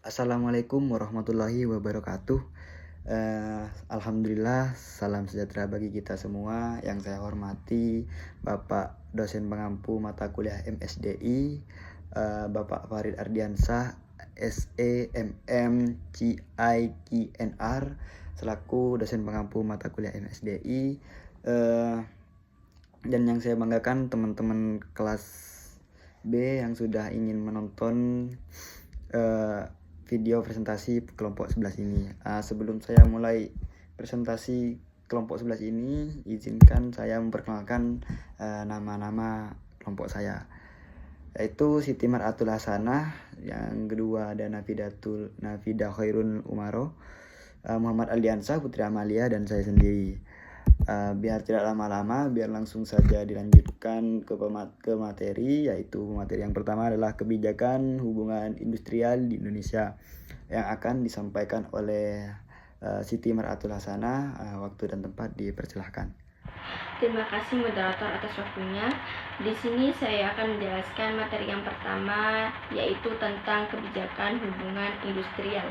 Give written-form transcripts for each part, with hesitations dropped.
Assalamualaikum warahmatullahi wabarakatuh. Alhamdulillah, salam sejahtera bagi kita semua. Yang saya hormati Bapak dosen pengampu mata kuliah MSDI, Bapak Farid Ardiansah, SE CIKNR, selaku dosen pengampu mata kuliah MSDI. Dan yang saya banggakan teman-teman kelas B yang sudah ingin menonton video presentasi kelompok 11 ini. Sebelum saya mulai presentasi kelompok 11 ini, izinkan saya memperkenalkan nama-nama kelompok saya, yaitu Siti Mar'atul Hasanah, yang kedua ada Nafida Khairun Umaro, Muhammad Aldiansah, Putri Amalia, dan saya sendiri. Biar tidak lama-lama, biar langsung saja dilanjutkan ke materi, yaitu materi yang pertama adalah kebijakan hubungan industrial di Indonesia yang akan disampaikan oleh Siti Mar'atul Hasanah. Waktu dan tempat dipersilahkan. Terima kasih moderator atas waktunya. Di sini saya akan menjelaskan materi yang pertama, yaitu tentang kebijakan hubungan industrial.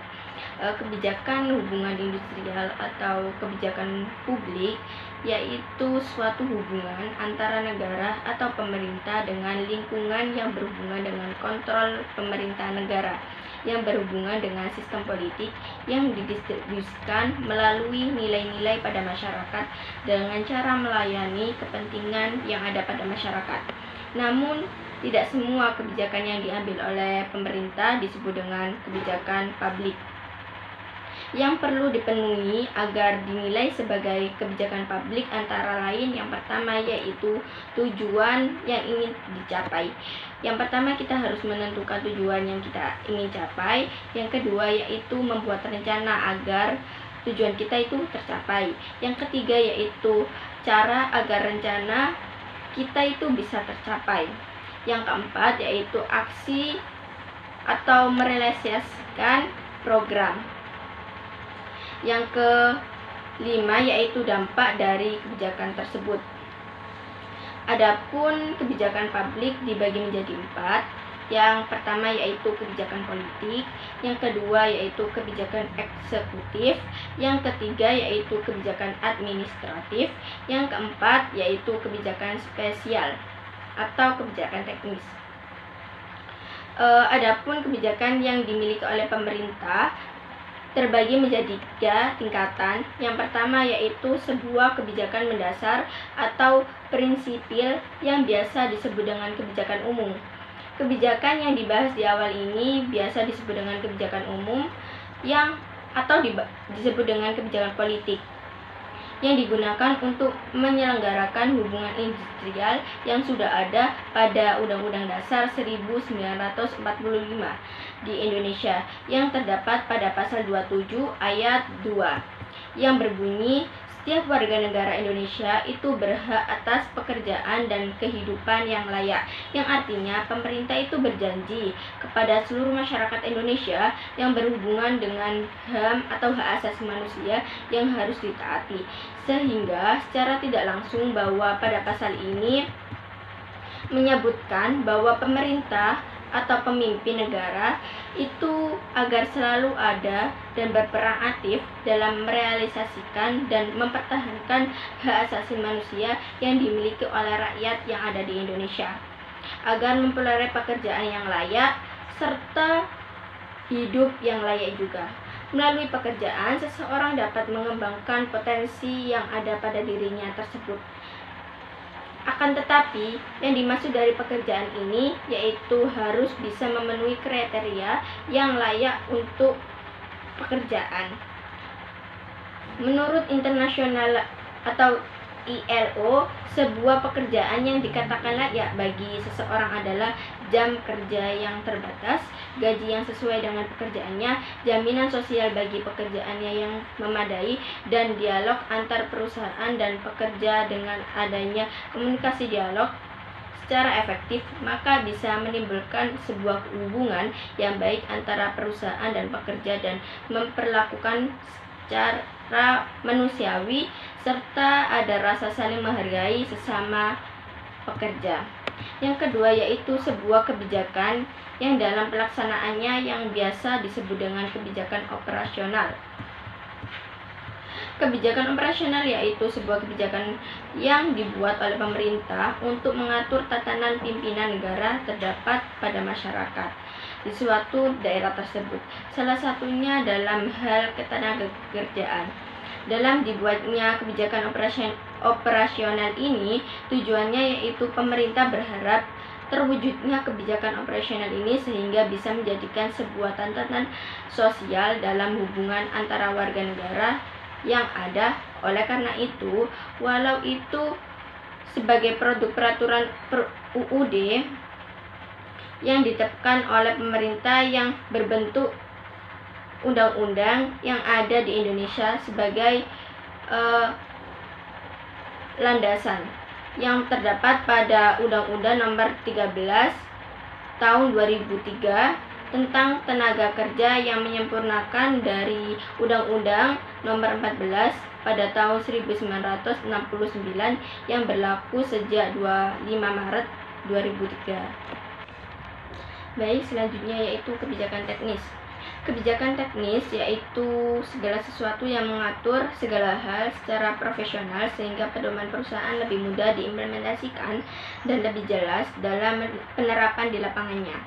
Kebijakan hubungan industrial atau kebijakan publik yaitu suatu hubungan antara negara atau pemerintah dengan lingkungan yang berhubungan dengan kontrol pemerintah negara, yang berhubungan dengan sistem politik yang didistribusikan melalui nilai-nilai pada masyarakat dengan cara melayani kepentingan yang ada pada masyarakat. Namun, tidak semua kebijakan yang diambil oleh pemerintah disebut dengan kebijakan publik. Yang perlu dipenuhi agar dinilai sebagai kebijakan publik antara lain yang pertama yaitu tujuan yang ingin dicapai. Yang pertama kita harus menentukan tujuan yang kita ingin capai. Yang kedua yaitu membuat rencana agar tujuan kita itu tercapai. Yang ketiga yaitu cara agar rencana kita itu bisa tercapai. Yang keempat yaitu aksi atau merealisasikan program. Yang kelima yaitu dampak dari kebijakan tersebut. Adapun kebijakan publik dibagi menjadi 4. Yang pertama yaitu kebijakan politik, yang kedua yaitu kebijakan eksekutif, yang ketiga yaitu kebijakan administratif, yang keempat yaitu kebijakan spesial atau kebijakan teknis. Adapun kebijakan yang dimiliki oleh pemerintah terbagi menjadi 3 tingkatan. Yang pertama yaitu sebuah kebijakan mendasar atau prinsipil yang biasa disebut dengan kebijakan umum. Kebijakan yang dibahas di awal ini biasa disebut dengan kebijakan umum atau disebut dengan kebijakan politik yang digunakan untuk menyelenggarakan hubungan industrial yang sudah ada pada Undang-Undang Dasar 1945 di Indonesia yang terdapat pada pasal 27 ayat 2 yang berbunyi setiap warga negara Indonesia itu berhak atas pekerjaan dan kehidupan yang layak, yang artinya pemerintah itu berjanji kepada seluruh masyarakat Indonesia yang berhubungan dengan HAM atau hak asasi manusia yang harus ditaati. Sehingga secara tidak langsung bahwa pada pasal ini menyebutkan bahwa pemerintah atau pemimpin negara itu agar selalu ada dan berperan aktif dalam merealisasikan dan mempertahankan hak asasi manusia yang dimiliki oleh rakyat yang ada di Indonesia, agar memperoleh pekerjaan yang layak serta hidup yang layak juga. Melalui pekerjaan, seseorang dapat mengembangkan potensi yang ada pada dirinya tersebut. Akan tetapi, yang dimaksud dari pekerjaan ini yaitu harus bisa memenuhi kriteria yang layak untuk pekerjaan. Menurut internasional atau ILO, sebuah pekerjaan yang dikatakan layak bagi seseorang adalah jam kerja yang terbatas, gaji yang sesuai dengan pekerjaannya, jaminan sosial bagi pekerjaannya yang memadai, dan dialog antar perusahaan dan pekerja. Dengan adanya komunikasi dialog secara efektif, maka bisa menimbulkan sebuah hubungan yang baik antara perusahaan dan pekerja dan memperlakukan secara manusiawi serta ada rasa saling menghargai sesama pekerja. Yang kedua yaitu sebuah kebijakan yang dalam pelaksanaannya yang biasa disebut dengan kebijakan operasional. Kebijakan operasional yaitu sebuah kebijakan yang dibuat oleh pemerintah untuk mengatur tatanan pimpinan negara terdapat pada masyarakat di suatu daerah tersebut. Salah satunya dalam hal ketenagakerjaan. Dalam dibuatnya kebijakan operasional ini, tujuannya yaitu pemerintah berharap terwujudnya kebijakan operasional ini sehingga bisa menjadikan sebuah tatanan sosial dalam hubungan antara warga negara yang ada. Oleh karena itu, walau itu sebagai produk peraturan UUD yang ditetapkan oleh pemerintah yang berbentuk undang-undang yang ada di Indonesia sebagai landasan yang terdapat pada Undang-Undang Nomor 13 Tahun 2003 tentang tenaga kerja yang menyempurnakan dari Undang-Undang Nomor 14 pada tahun 1969 yang berlaku sejak 25 Maret 2003. Baik, selanjutnya yaitu kebijakan teknis. Kebijakan teknis yaitu segala sesuatu yang mengatur segala hal secara profesional sehingga pedoman perusahaan lebih mudah diimplementasikan dan lebih jelas dalam penerapan di lapangannya.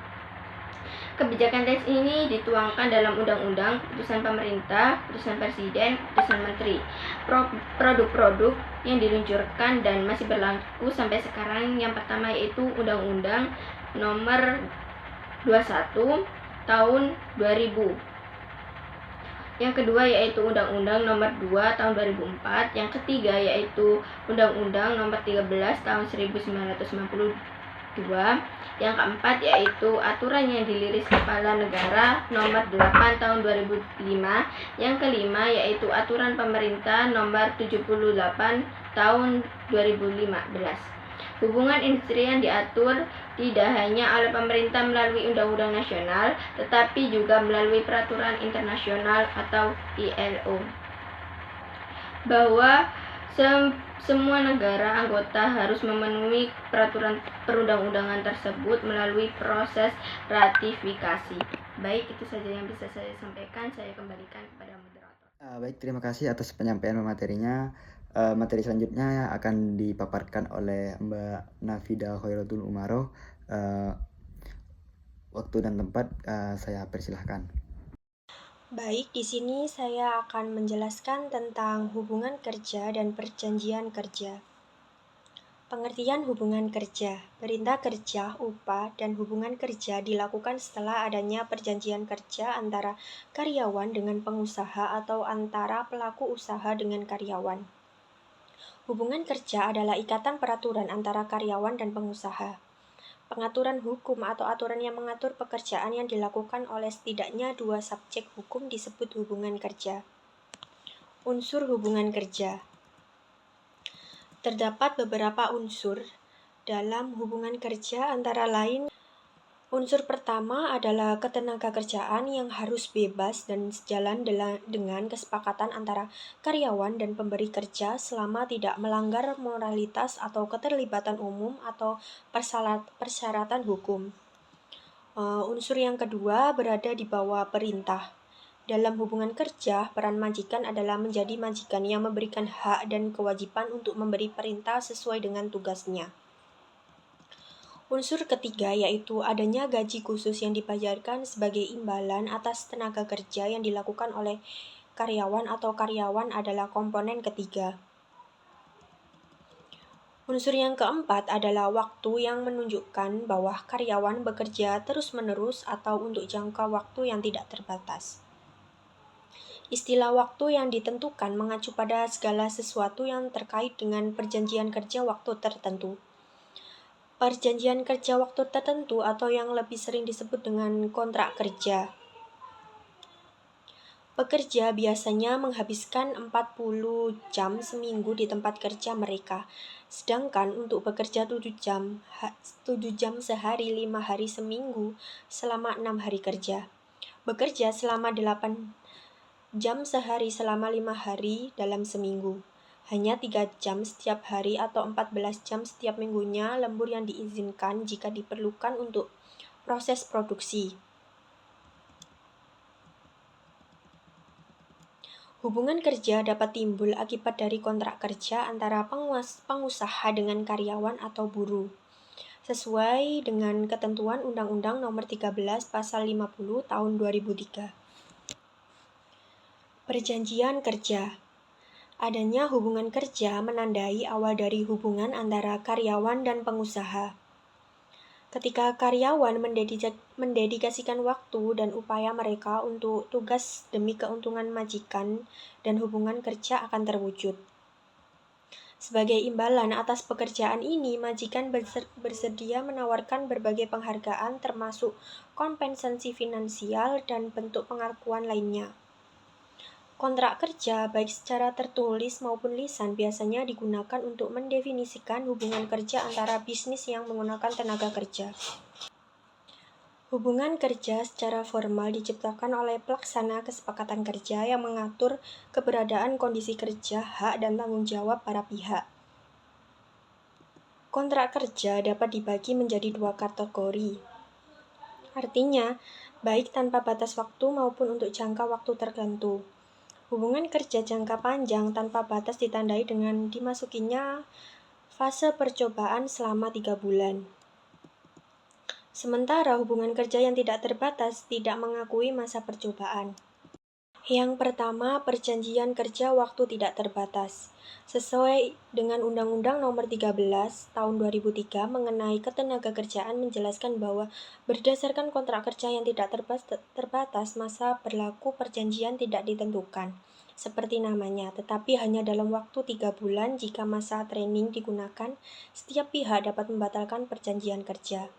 Kebijakan teknis ini dituangkan dalam undang-undang, keputusan pemerintah, keputusan presiden, keputusan menteri. Produk-produk yang diluncurkan dan masih berlaku sampai sekarang yang pertama yaitu Undang-Undang Nomor 21 Tahun 2000. Yang kedua yaitu Undang-Undang Nomor 2 Tahun 2004. Yang ketiga yaitu Undang-Undang Nomor 13 Tahun 1992. Yang keempat yaitu aturan yang diliris Kepala Negara Nomor 8 Tahun 2005. Yang kelima yaitu aturan pemerintah Nomor 78 Tahun 2015. Hubungan industri yang diatur tidak hanya oleh pemerintah melalui undang-undang nasional, tetapi juga melalui peraturan internasional atau ILO. Bahwa semua negara anggota harus memenuhi peraturan perundang-undangan tersebut melalui proses ratifikasi. Baik, itu saja yang bisa saya sampaikan. Saya kembalikan kepada moderator. Baik, terima kasih atas penyampaian materinya. Materi selanjutnya akan dipaparkan oleh Mbak Nafida Khairatul Umaroh. Waktu dan tempat saya persilahkan. Baik, di sini saya akan menjelaskan tentang hubungan kerja dan perjanjian kerja. Pengertian hubungan kerja, perintah kerja, upah, dan hubungan kerja dilakukan setelah adanya perjanjian kerja antara karyawan dengan pengusaha atau antara pelaku usaha dengan karyawan. Hubungan kerja adalah ikatan peraturan antara karyawan dan pengusaha. Pengaturan hukum atau aturan yang mengatur pekerjaan yang dilakukan oleh setidaknya dua subjek hukum disebut hubungan kerja. Unsur hubungan kerja. Terdapat beberapa unsur dalam hubungan kerja, antara lain unsur pertama adalah ketenagakerjaan yang harus bebas dan sejalan dengan kesepakatan antara karyawan dan pemberi kerja selama tidak melanggar moralitas atau keterlibatan umum atau persyaratan hukum. Unsur yang kedua berada di bawah perintah. Dalam hubungan kerja, peran majikan adalah menjadi majikan yang memberikan hak dan kewajiban untuk memberi perintah sesuai dengan tugasnya. Unsur ketiga yaitu adanya gaji khusus yang dibayarkan sebagai imbalan atas tenaga kerja yang dilakukan oleh karyawan atau karyawan adalah komponen ketiga. Unsur yang keempat adalah waktu yang menunjukkan bahwa karyawan bekerja terus-menerus atau untuk jangka waktu yang tidak terbatas. Istilah waktu yang ditentukan mengacu pada segala sesuatu yang terkait dengan perjanjian kerja waktu tertentu. Perjanjian kerja waktu tertentu atau yang lebih sering disebut dengan kontrak kerja. Pekerja biasanya menghabiskan 40 jam seminggu di tempat kerja mereka, sedangkan untuk bekerja 7 jam sehari 5 hari seminggu selama 6 hari kerja. Bekerja selama 8 jam sehari selama 5 hari dalam seminggu. hanya 3 jam setiap hari atau 14 jam setiap minggunya lembur yang diizinkan jika diperlukan untuk proses produksi. Hubungan kerja dapat timbul akibat dari kontrak kerja antara pengusaha dengan karyawan atau buruh, sesuai dengan ketentuan Undang-Undang Nomor 13 Pasal 50 Tahun 2003. Perjanjian kerja. Adanya hubungan kerja menandai awal dari hubungan antara karyawan dan pengusaha. Ketika karyawan mendedikasikan waktu dan upaya mereka untuk tugas demi keuntungan majikan, dan hubungan kerja akan terwujud. Sebagai imbalan atas pekerjaan ini, majikan bersedia menawarkan berbagai penghargaan termasuk kompensasi finansial dan bentuk pengakuan lainnya. Kontrak kerja, baik secara tertulis maupun lisan, biasanya digunakan untuk mendefinisikan hubungan kerja antara bisnis yang menggunakan tenaga kerja. Hubungan kerja secara formal diciptakan oleh pelaksana kesepakatan kerja yang mengatur keberadaan kondisi kerja, hak, dan tanggung jawab para pihak. Kontrak kerja dapat dibagi menjadi 2 kategori. Artinya, baik tanpa batas waktu maupun untuk jangka waktu tertentu. Hubungan kerja jangka panjang tanpa batas ditandai dengan dimasukinya fase percobaan selama 3 bulan. Sementara hubungan kerja yang tidak terbatas tidak mengakui masa percobaan. Yang pertama, perjanjian kerja waktu tidak terbatas. Sesuai dengan Undang-Undang Nomor 13 Tahun 2003 mengenai ketenagakerjaan menjelaskan bahwa berdasarkan kontrak kerja yang tidak terbatas, masa berlaku perjanjian tidak ditentukan, seperti namanya, tetapi hanya dalam waktu 3 bulan. Jika masa training digunakan, setiap pihak dapat membatalkan perjanjian kerja.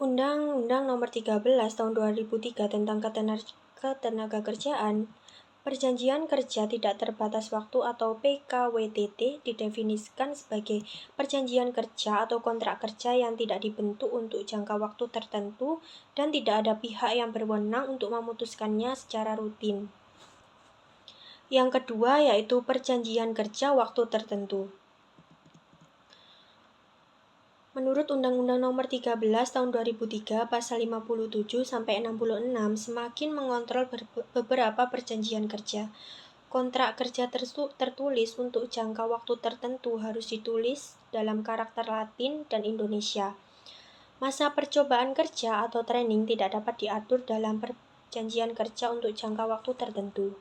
Undang-Undang Nomor 13 Tahun 2003 tentang Ketenagakerjaan, perjanjian kerja tidak terbatas waktu atau PKWTT didefinisikan sebagai perjanjian kerja atau kontrak kerja yang tidak dibentuk untuk jangka waktu tertentu dan tidak ada pihak yang berwenang untuk memutuskannya secara rutin. Yang kedua yaitu perjanjian kerja waktu tertentu. Menurut Undang-Undang Nomor 13 Tahun 2003 Pasal 57 sampai 66 semakin mengontrol beberapa perjanjian kerja. Kontrak kerja tertulis untuk jangka waktu tertentu harus ditulis dalam karakter Latin dan Indonesia. Masa percobaan kerja atau training tidak dapat diatur dalam perjanjian kerja untuk jangka waktu tertentu.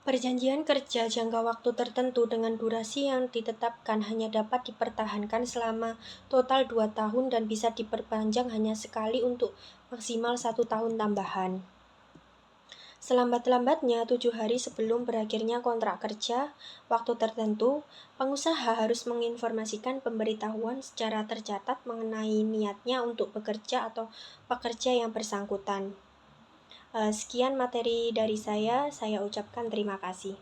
Perjanjian kerja jangka waktu tertentu dengan durasi yang ditetapkan hanya dapat dipertahankan selama total 2 tahun dan bisa diperpanjang hanya sekali untuk maksimal 1 tahun tambahan. Selambat-lambatnya 7 hari sebelum berakhirnya kontrak kerja waktu tertentu, pengusaha harus menginformasikan pemberitahuan secara tercatat mengenai niatnya untuk bekerja atau pekerja yang bersangkutan. Sekian materi dari saya ucapkan terima kasih.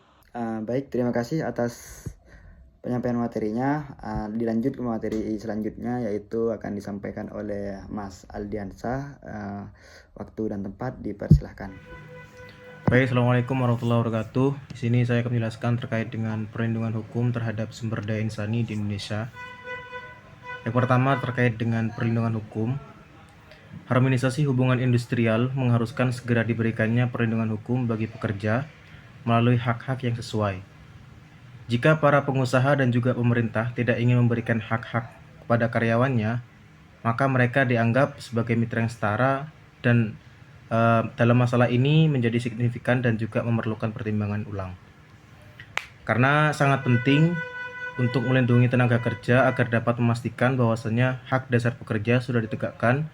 Baik, terima kasih atas penyampaian materinya. Dilanjut ke materi selanjutnya, yaitu akan disampaikan oleh Mas Aldiansa. Waktu dan tempat dipersilahkan. Baik, Assalamualaikum warahmatullahi wabarakatuh. Di sini saya akan menjelaskan terkait dengan perlindungan hukum terhadap sumber daya insani di Indonesia. Yang pertama terkait dengan perlindungan hukum. Harmonisasi hubungan industrial mengharuskan segera diberikannya perlindungan hukum bagi pekerja melalui hak-hak yang sesuai. Jika para pengusaha dan juga pemerintah tidak ingin memberikan hak-hak kepada karyawannya, maka mereka dianggap sebagai mitra yang setara dan dalam masalah ini menjadi signifikan dan juga memerlukan pertimbangan ulang. Karena sangat penting untuk melindungi tenaga kerja agar dapat memastikan bahwasanya hak dasar pekerja sudah ditegakkan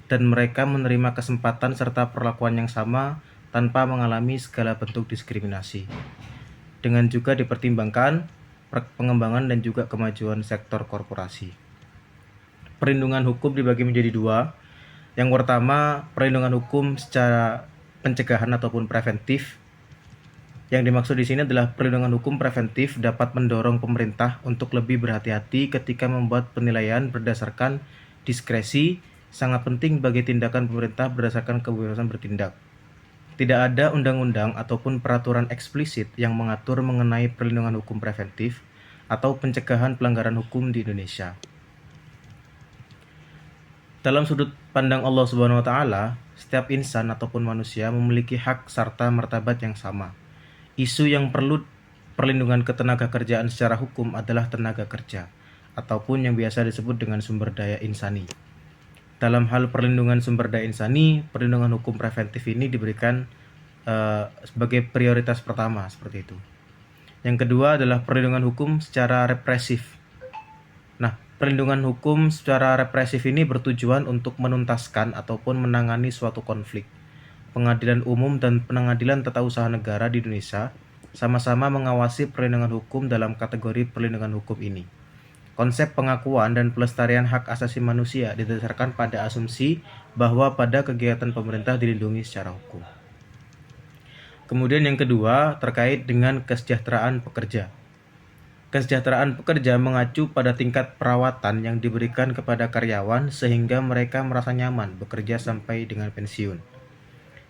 dan mereka menerima kesempatan serta perlakuan yang sama tanpa mengalami segala bentuk diskriminasi. Dengan juga dipertimbangkan pengembangan dan juga kemajuan sektor korporasi. Perlindungan hukum dibagi menjadi 2. Yang pertama, perlindungan hukum secara pencegahan ataupun preventif. Yang dimaksud di sini adalah perlindungan hukum preventif dapat mendorong pemerintah untuk lebih berhati-hati ketika membuat penilaian berdasarkan diskresi. Sangat penting bagi tindakan pemerintah berdasarkan kebebasan bertindak. Tidak ada undang-undang ataupun peraturan eksplisit yang mengatur mengenai perlindungan hukum preventif atau pencegahan pelanggaran hukum di Indonesia. Dalam sudut pandang Allah Subhanahu wa taala, setiap insan ataupun manusia memiliki hak serta martabat yang sama. Isu yang perlu perlindungan ketenaga kerjaan secara hukum adalah tenaga kerja, ataupun yang biasa disebut dengan sumber daya insani. Dalam hal perlindungan sumber daya insani, perlindungan hukum preventif ini diberikan sebagai prioritas pertama, seperti itu. Yang kedua adalah perlindungan hukum secara represif. Nah, perlindungan hukum secara represif ini bertujuan untuk menuntaskan ataupun menangani suatu konflik. Pengadilan Umum dan Pengadilan Tata Usaha Negara di Indonesia sama-sama mengawasi perlindungan hukum dalam kategori perlindungan hukum ini. Konsep pengakuan dan pelestarian hak asasi manusia didasarkan pada asumsi bahwa pada kegiatan pemerintah dilindungi secara hukum. Kemudian yang kedua terkait dengan kesejahteraan pekerja. Kesejahteraan pekerja mengacu pada tingkat perawatan yang diberikan kepada karyawan sehingga mereka merasa nyaman bekerja sampai dengan pensiun.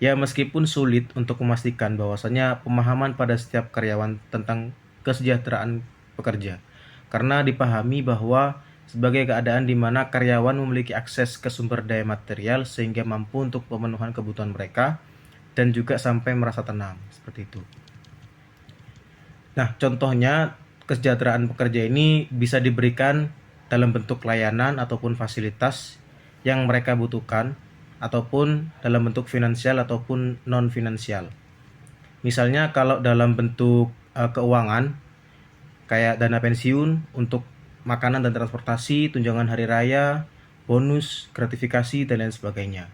Ya, meskipun sulit untuk memastikan bahwasanya pemahaman pada setiap karyawan tentang kesejahteraan pekerja, karena dipahami bahwa sebagai keadaan di mana karyawan memiliki akses ke sumber daya material sehingga mampu untuk pemenuhan kebutuhan mereka dan juga sampai merasa tenang, seperti itu. Nah, contohnya kesejahteraan pekerja ini bisa diberikan dalam bentuk layanan ataupun fasilitas yang mereka butuhkan ataupun dalam bentuk finansial ataupun non finansial. Misalnya kalau dalam bentuk keuangan kayak dana pensiun untuk makanan dan transportasi, tunjangan hari raya, bonus, gratifikasi dan lain sebagainya.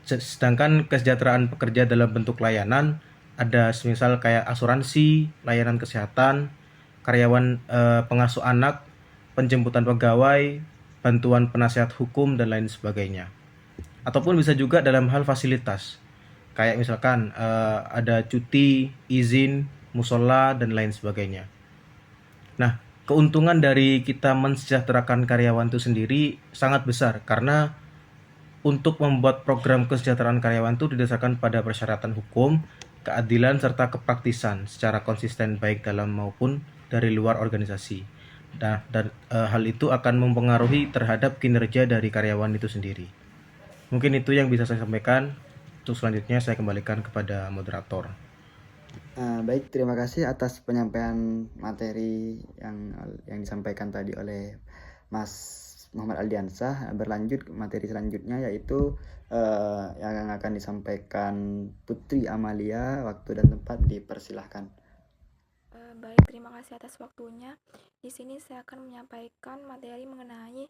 Sedangkan kesejahteraan pekerja dalam bentuk layanan ada semisal kayak asuransi, layanan kesehatan, karyawan pengasuh anak, penjemputan pegawai, bantuan penasihat hukum dan lain sebagainya. Ataupun bisa juga dalam hal fasilitas, kayak misalkan ada cuti, izin, musola dan lain sebagainya. Nah, keuntungan dari kita mensejahterakan karyawan itu sendiri sangat besar karena untuk membuat program kesejahteraan karyawan itu didasarkan pada persyaratan hukum, keadilan, serta kepraktisan secara konsisten baik dalam maupun dari luar organisasi. Nah, dan hal itu akan mempengaruhi terhadap kinerja dari karyawan itu sendiri. Mungkin itu yang bisa saya sampaikan. Untuk selanjutnya saya kembalikan kepada moderator. Baik, terima kasih atas penyampaian materi yang disampaikan tadi oleh Mas Muhammad Aldiansah. Berlanjut materi selanjutnya yaitu yang akan disampaikan Putri Amalia. Waktu dan tempat dipersilahkan. Baik, terima kasih atas waktunya. Di sini saya akan menyampaikan materi mengenai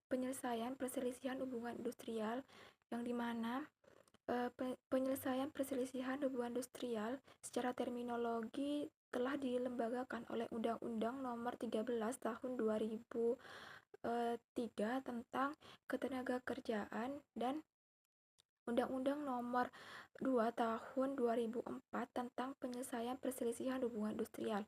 penyelesaian perselisihan hubungan industrial, yang dimana penyelesaian perselisihan hubungan industrial secara terminologi telah dilembagakan oleh Undang-Undang Nomor 13 Tahun 2003 tentang Ketenagakerjaan dan Undang-Undang Nomor 2 Tahun 2004 tentang penyelesaian perselisihan hubungan industrial.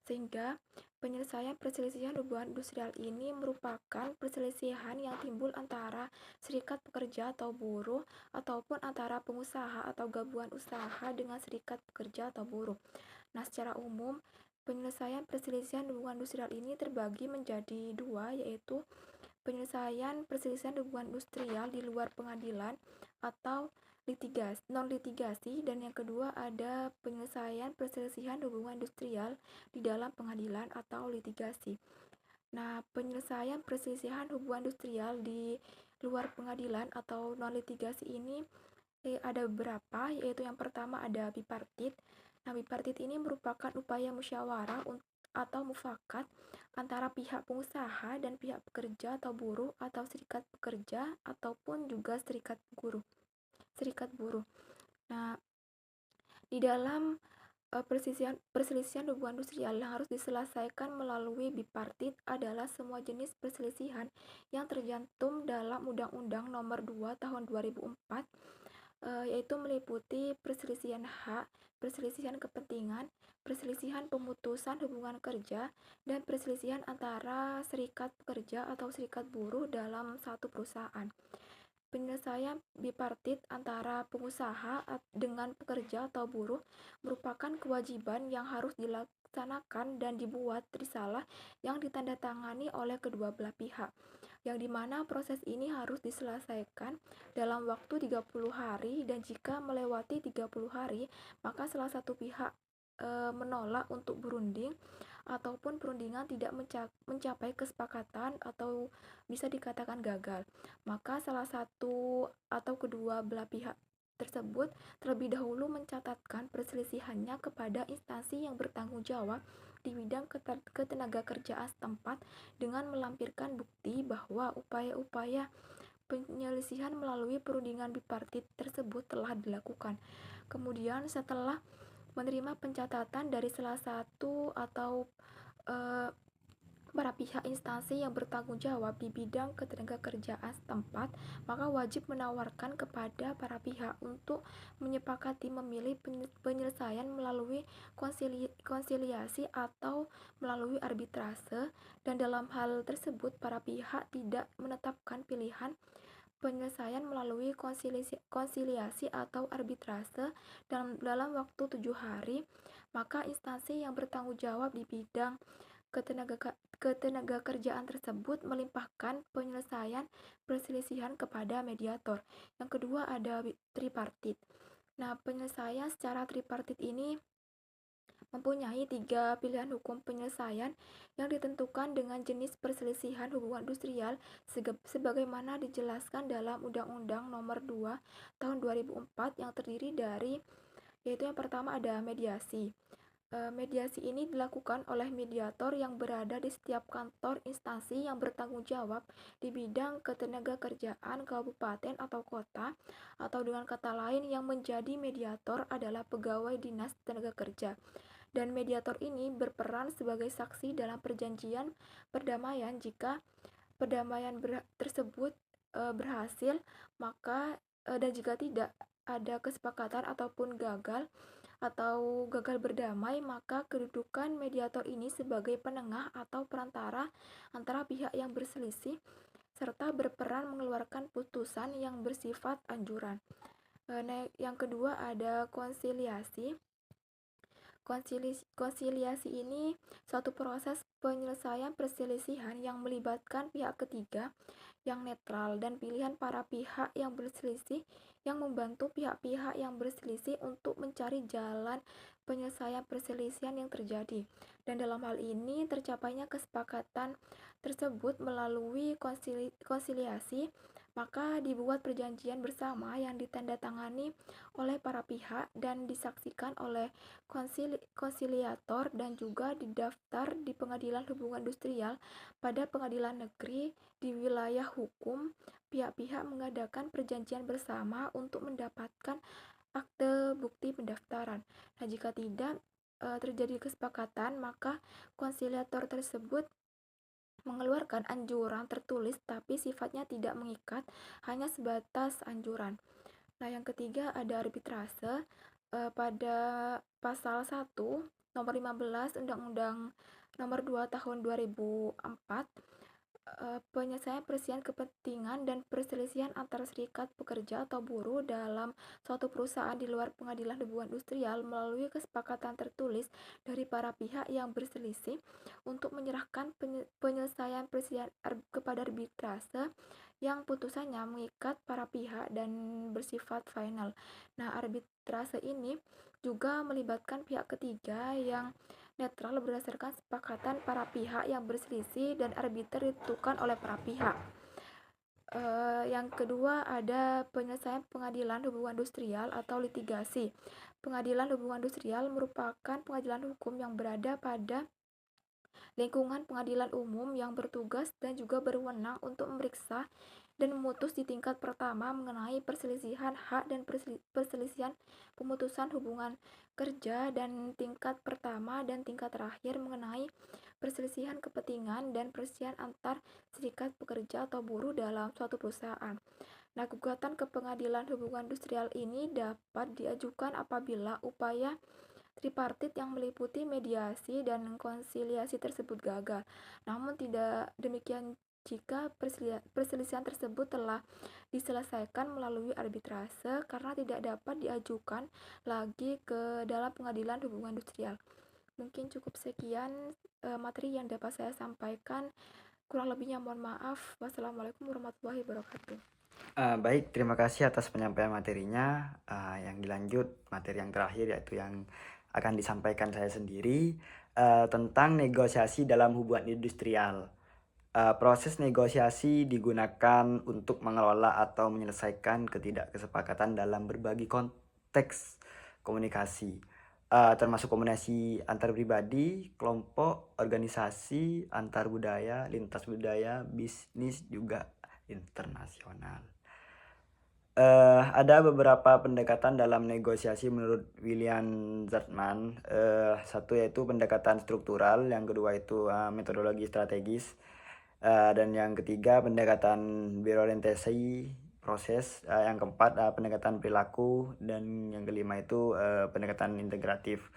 Sehingga penyelesaian perselisihan hubungan industrial ini merupakan perselisihan yang timbul antara serikat pekerja atau buruh ataupun antara pengusaha atau gabungan usaha dengan serikat pekerja atau buruh. Nah, secara umum penyelesaian perselisihan hubungan industrial ini terbagi menjadi dua, yaitu penyelesaian perselisihan hubungan industrial di luar pengadilan atau non litigasi, dan yang kedua ada penyelesaian perselisihan hubungan industrial di dalam pengadilan atau litigasi. Nah, penyelesaian perselisihan hubungan industrial di luar pengadilan atau non litigasi ini ada beberapa, yaitu yang pertama ada bipartit. Nah, bipartit ini merupakan upaya musyawarah atau mufakat antara pihak pengusaha dan pihak pekerja atau buruh atau serikat pekerja ataupun juga serikat buruh. Nah, di dalam perselisihan hubungan industrial yang harus diselesaikan melalui bipartit adalah semua jenis perselisihan yang tercantum dalam Undang-Undang Nomor 2 Tahun 2004, yaitu meliputi perselisihan hak, perselisihan kepentingan, perselisihan pemutusan hubungan kerja, dan perselisihan antara serikat pekerja atau serikat buruh dalam satu perusahaan. Penyelesaian bipartit antara pengusaha dengan pekerja atau buruh merupakan kewajiban yang harus dilaksanakan dan dibuat risalah yang ditandatangani oleh kedua belah pihak, yang dimana proses ini harus diselesaikan dalam waktu 30 hari, dan jika melewati 30 hari maka salah satu pihak menolak untuk berunding ataupun perundingan tidak mencapai kesepakatan atau bisa dikatakan gagal, maka salah satu atau kedua belah pihak tersebut terlebih dahulu mencatatkan perselisihannya kepada instansi yang bertanggung jawab di bidang ketenaga kerjaan setempat dengan melampirkan bukti bahwa upaya-upaya penyelesaian melalui perundingan bipartit tersebut telah dilakukan. Kemudian setelah menerima pencatatan dari salah satu atau para pihak instansi yang bertanggung jawab di bidang ketenagakerjaan setempat, maka wajib menawarkan kepada para pihak untuk menyepakati memilih penyelesaian melalui konsiliasi atau melalui arbitrase, dan dalam hal tersebut para pihak tidak menetapkan pilihan penyelesaian melalui konsiliasi atau arbitrase dalam waktu 7 hari, maka instansi yang bertanggung jawab di bidang ketenaga kerjaan tersebut melimpahkan penyelesaian perselisihan kepada mediator. Yang kedua ada tripartit. Nah, penyelesaian secara tripartit ini mempunyai 3 pilihan hukum penyelesaian yang ditentukan dengan jenis perselisihan hubungan industrial sebagaimana dijelaskan dalam Undang-Undang Nomor 2 Tahun 2004 yang terdiri dari, yaitu yang pertama ada mediasi. Mediasi ini dilakukan oleh mediator yang berada di setiap kantor instansi yang bertanggung jawab di bidang ketenagakerjaan kabupaten atau kota, atau dengan kata lain yang menjadi mediator adalah pegawai dinas tenaga kerja. Dan mediator ini berperan sebagai saksi dalam perjanjian perdamaian. Jika perdamaian tersebut berhasil, maka dan jika tidak ada kesepakatan ataupun gagal berdamai, maka kedudukan mediator ini sebagai penengah atau perantara antara pihak yang berselisih serta berperan mengeluarkan putusan yang bersifat anjuran. Nah, yang kedua ada konsiliasi. Konsiliasi ini suatu proses penyelesaian perselisihan yang melibatkan pihak ketiga yang netral dan pilihan para pihak yang berselisih yang membantu pihak-pihak yang berselisih untuk mencari jalan penyelesaian perselisihan yang terjadi. Dan dalam hal ini tercapainya kesepakatan tersebut melalui konsiliasi, maka dibuat perjanjian bersama yang ditandatangani oleh para pihak dan disaksikan oleh konsiliator dan juga didaftar di Pengadilan Hubungan Industrial pada pengadilan negeri di wilayah hukum. Pihak-pihak mengadakan perjanjian bersama untuk mendapatkan akte bukti pendaftaran. Nah, jika tidak terjadi kesepakatan, maka konsiliator tersebut mengeluarkan anjuran tertulis tapi sifatnya tidak mengikat, hanya sebatas anjuran. Nah, yang ketiga ada arbitrase. Pada pasal 1 nomor 15 Undang-Undang Nomor 2 Tahun 2004, penyelesaian perselisihan kepentingan dan perselisihan antara serikat pekerja atau buruh dalam suatu perusahaan di luar pengadilan hubungan industrial melalui kesepakatan tertulis dari para pihak yang berselisih untuk menyerahkan penyelesaian perselisihan kepada arbitrase yang putusannya mengikat para pihak dan bersifat final. Nah, arbitrase ini juga melibatkan pihak ketiga yang netral berdasarkan kesepakatan para pihak yang berselisih, dan arbiter ditentukan oleh para pihak. Yang kedua ada penyelesaian pengadilan hubungan industrial atau litigasi. Pengadilan hubungan industrial merupakan pengadilan hukum yang berada pada lingkungan pengadilan umum yang bertugas dan juga berwenang untuk memeriksa dan memutus di tingkat pertama mengenai perselisihan hak dan perselisihan pemutusan hubungan kerja, dan tingkat pertama dan tingkat terakhir mengenai perselisihan kepentingan dan perselisihan antar serikat pekerja atau buruh dalam suatu perusahaan. Nah, gugatan ke pengadilan hubungan industrial ini dapat diajukan apabila upaya tripartit yang meliputi mediasi dan konsiliasi tersebut gagal. Namun tidak demikian jika perselisihan tersebut telah diselesaikan melalui arbitrase karena tidak dapat diajukan lagi ke dalam pengadilan hubungan industrial. Mungkin cukup sekian materi yang dapat saya sampaikan. Kurang lebihnya mohon maaf. Wassalamualaikum warahmatullahi wabarakatuh. Baik, terima kasih atas penyampaian materinya. Yang dilanjut materi yang terakhir yaitu yang akan disampaikan saya sendiri tentang negosiasi dalam hubungan industrial. Proses negosiasi digunakan untuk mengelola atau menyelesaikan ketidakkesepakatan dalam berbagai konteks komunikasi, termasuk komunikasi antar pribadi, kelompok, organisasi, antar budaya, lintas budaya, bisnis, juga internasional. Ada beberapa pendekatan dalam negosiasi menurut William Zartman. Satu yaitu pendekatan struktural, yang kedua itu metodologi strategis, dan yang ketiga pendekatan berorientasi proses, yang keempat pendekatan perilaku, dan yang kelima itu pendekatan integratif.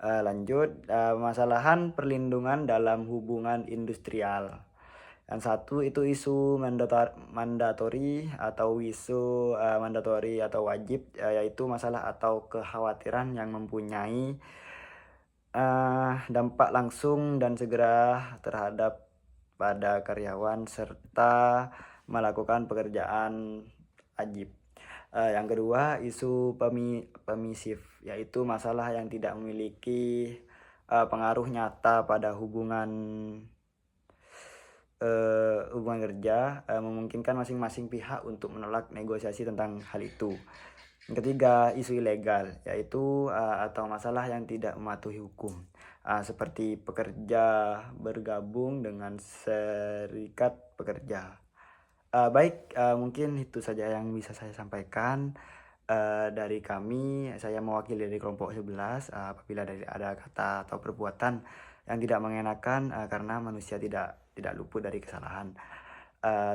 Lanjut, permasalahan perlindungan dalam hubungan industrial. Yang satu itu isu mandatori atau isu mandatori atau wajib, yaitu masalah atau kekhawatiran yang mempunyai dampak langsung dan segera terhadap pada karyawan serta melakukan pekerjaan wajib. Yang kedua isu permisif, yaitu masalah yang tidak memiliki pengaruh nyata pada hubungan kerja, memungkinkan masing-masing pihak untuk menolak negosiasi tentang hal itu. Yang ketiga isu ilegal, yaitu atau masalah yang tidak mematuhi hukum, seperti pekerja bergabung dengan serikat pekerja. Baik, mungkin itu saja yang bisa saya sampaikan dari kami. Saya mewakili dari kelompok 11. Apabila ada kata atau perbuatan yang tidak mengenakan, karena manusia tidak luput dari kesalahan.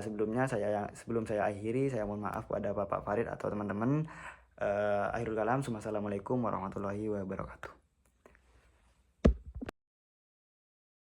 Sebelum saya akhiri, saya mohon maaf pada Bapak Farid atau teman-teman. Akhirul kalam, assalamualaikum warahmatullahi wabarakatuh.